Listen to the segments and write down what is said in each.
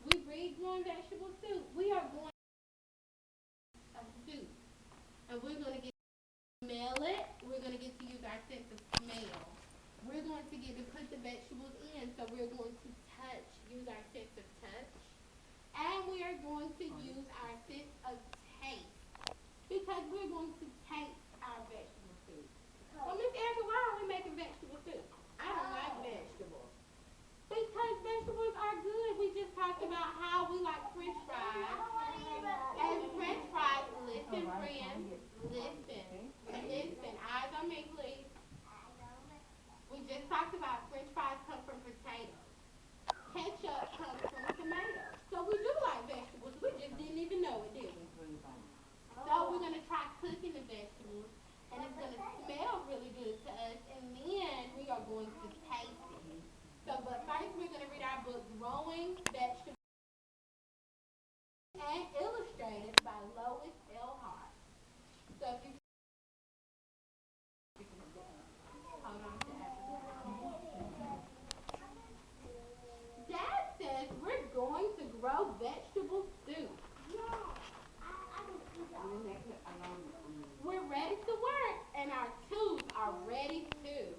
We read growing vegetable soup. We are going to soup. And we're going to get to smell it. We're going to get to use our sense of smell. We're going to get to put the vegetables in. So we're going to use our sense of touch. And we are going to use our sense of taste. Because we're going to taste our vegetable soup. Well, Miss Erica, why are we making vegetable soup? I don't like vegetables. Because vegetables are good. We just talked about how we like French fries. And French fries, listen, friends, listen. Eyes on me, please. We just talked about French fries come from potatoes. Ketchup comes from tomatoes. So we do like vegetables. We just didn't even know it, did we? So we're going to try cooking the vegetables. And it's going to smell really good to us. And then we are going to taste it. So, but first we're going to read our book, Growing Vegetables and Illustrated by Lois L. Hart. So if you hold on to Dad says we're going to grow vegetable soup. We're ready to work and our tools are ready too.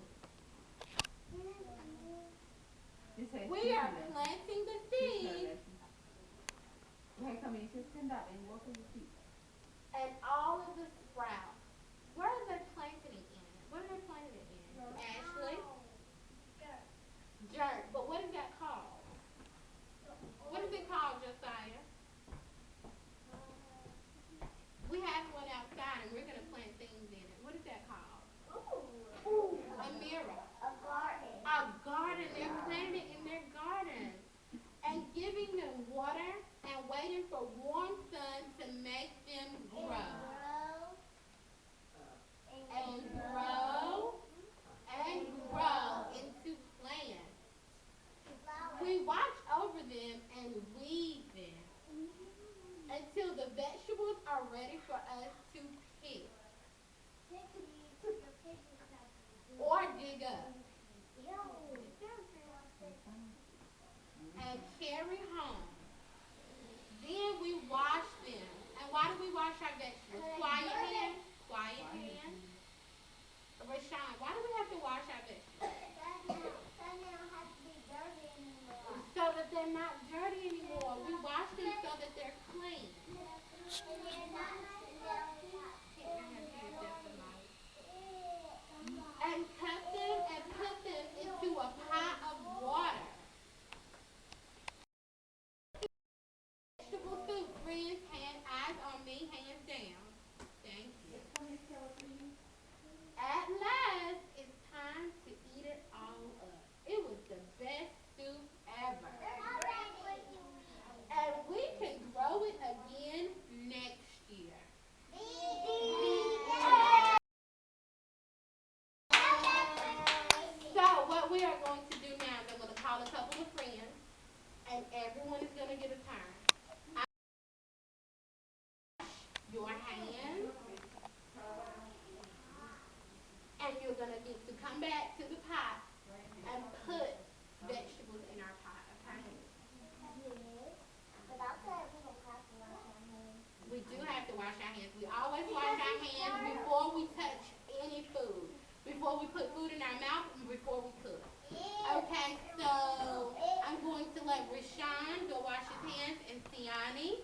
We are planting the seeds. And all of the sprouts. Where are they planting it in? What are they planting it in? Ashley? Dirt. But what is that called? What is it called, Josiah? We have one outside and we're going to plant things in it. What is that called? A mirror. A garden. They're planting it in their garden. And giving them water and waiting for warm sun to make them grow. And grow and grow into plants. We watch over them and weed them until the vegetables are ready for us to pick or dig up and carry home. Then we wash them. And why do we wash our vegetables? Quiet hands. Quiet hands. Rashawn, why do we have to wash our vegetables? So that they're not dirty anymore. We wash them so that they're clean. And cut them and put them into a pot of water. Vegetable soup, friends, eyes on me, hands down. Thank you. At last, it's time to eat it all up. It was the best soup ever. And we can grow it again next year. So what we are going to do now is I'm going to call a couple of friends, and everyone is going to get a turn. Your hands, and you're going to get to come back to the pot and put vegetables in our pot, okay? We do have to wash our hands. We always wash our hands before we touch any food, before we put food in our mouth, and before we cook. Okay, so I'm going to let Rashawn go wash his hands, and Siani.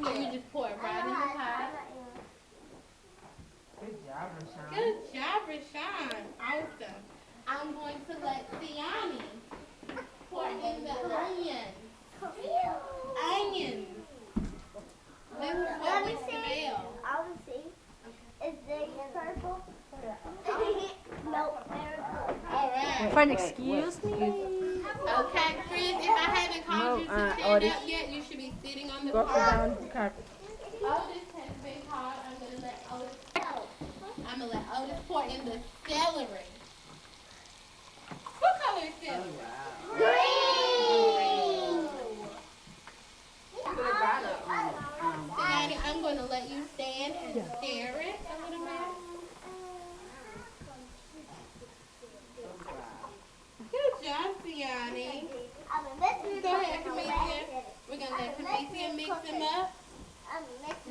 So you just pour it right in the pot. Good job, Rashawn. Awesome. I'm going to let Siani pour in the onions. Onions. This is what we smell. I want to see. Is there purple? Nope. All right. Friend, excuse me. Okay, friends, if I haven't called you to stand up yet, you should be sitting on the carpet. Down the carpet. Otis has been called. I'm going to let Otis go. I'm going gonna let Otis pour in the celery. What color is celery? Green. Daddy, I'm gonna let you stand and stare it a little bit. Good job, Siani. Go ahead, Camicia. We're gonna let Camicia mix them up.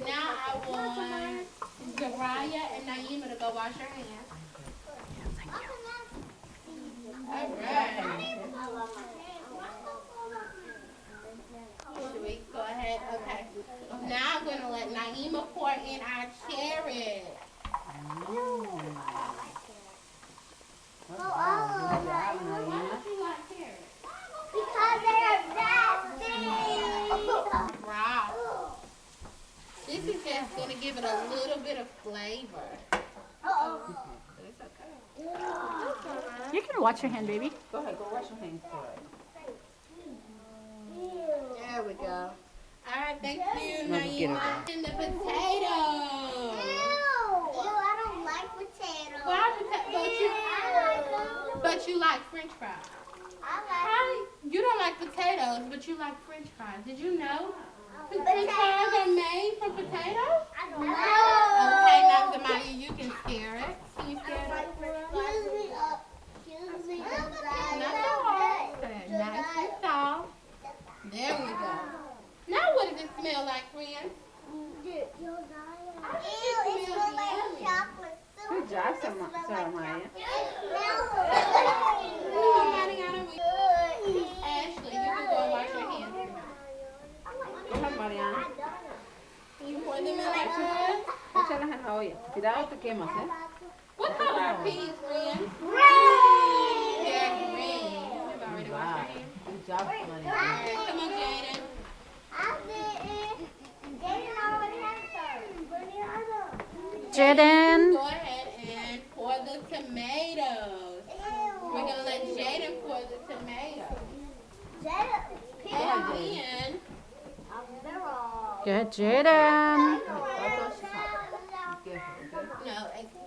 Now I want Zariah and Naima to go wash your hands. All right. Should we go ahead? Okay. Now I'm gonna let Naima pour in our cherries. Why don't you like carrots? Because they are nasty. Right. This is just gonna give it a little bit of flavor. But it's okay. You can wash your hand, baby. Go ahead, go wash your hands for it. There we go. All right, thank you, No, get it. Naima. And the potatoes. I don't like potatoes. Why but you like French fries. How? You don't like potatoes, but you like French fries. Did you know? French fries are made from potatoes? Okay, now Zamaya, you can scare it. Can you scare it? Not so hard. Nice and soft. There we go. Now what does it smell like, friends? It smells like chocolate soup. Good job, Sarah Maya. Ashley, you can go wash your hands. Go ahead, Mariana. You pour them in like this. Échalas en la olla. Cuidado, te quemas, ¿eh? What color are peas, friends? They're green. You've already washed your hands. Good job, Mariana. Alright, come on, Jaden. Jaden. Go ahead and pour the tomatoes. We're going to let Jaden pour the tomatoes. And then, Good, Jaden. no,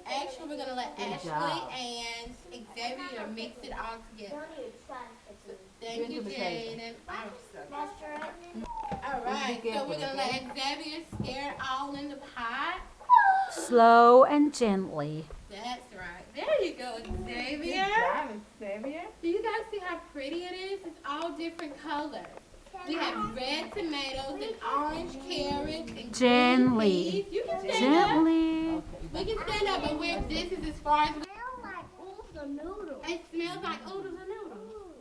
actually we're going to let Ashley and Xavier mix it all together. Thank you, Jaden. Alright, so we're going to let Xavier stir it all in the pot. Slow and gently. That's right. There you go, Xavier. Good job, Xavier. Do you guys see how pretty it is? It's all different colors. We have red tomatoes and orange carrots and Gently. green peas. You can stand up. Gently. We can stand up, but this is as far as it smells like oodles and noodles.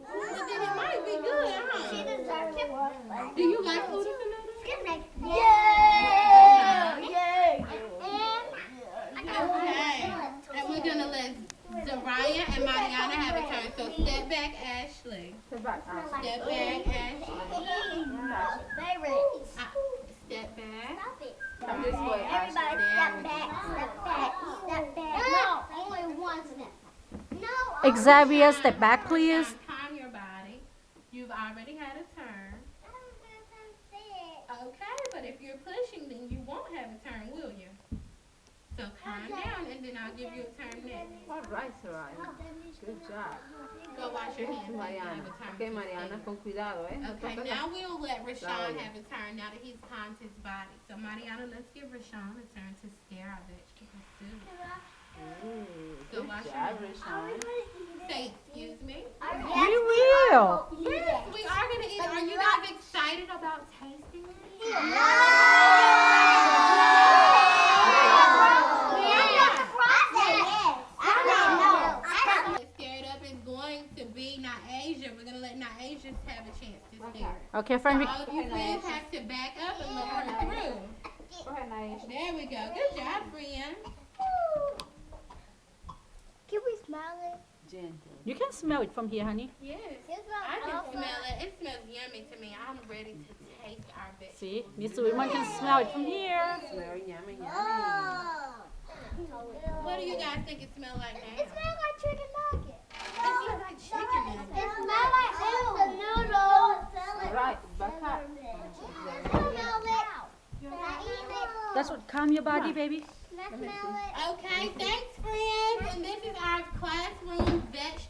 But then it might be good, huh? Do you like oodles and noodles? Okay. And we're gonna let Zariah and Mariana have a turn. So step back, Ashley. Step back, Ashley. Step back, Ashley. Step back. Come this way, Ashley. Everybody step back, step back, step back. No, only one step. No. Xavier, step back, please. Calm your body. You've already had a turn. Okay, but if you're pushing, then you won't have a turn, will you? So calm down, and then I'll give you a turn next. All right, Saraya. Good job. Go wash your hands. Mariana. Have a turn Okay, to Mariana, step. con cuidado, ¿eh? Okay, now we'll let Rashawn Sorry. have a turn now that he's calmed his body. So Mariana, let's give Rashawn a turn to scare our vegetable soup. Go Good wash your job, hands. Rashawn. Say, excuse me. We will. Yes, we are gonna eat. Are you guys excited about tasting it? Scared up is going to be Naasia. We're gonna let Naasia have a chance to stare. Okay, friend. All of you friends have to back up and let her through. Go ahead, Naisha. There we go. Good job, friend. Can we smell it? Gentle. You can smell it from here, honey. Yes. It smells I can awesome. smell it. It smells yummy to me. I'm ready to taste our vegetables. See, Miss Woman can smell it from here. Very yummy, yummy. Oh. What do you guys think it smells like now? It smells like chicken nuggets. It smells like chicken nuggets. It smells like the noodles. All right, back up. Smell it. Can I eat it? That's what calm your body, baby. Let's smell it. Okay, thanks friends. And this is our classroom vet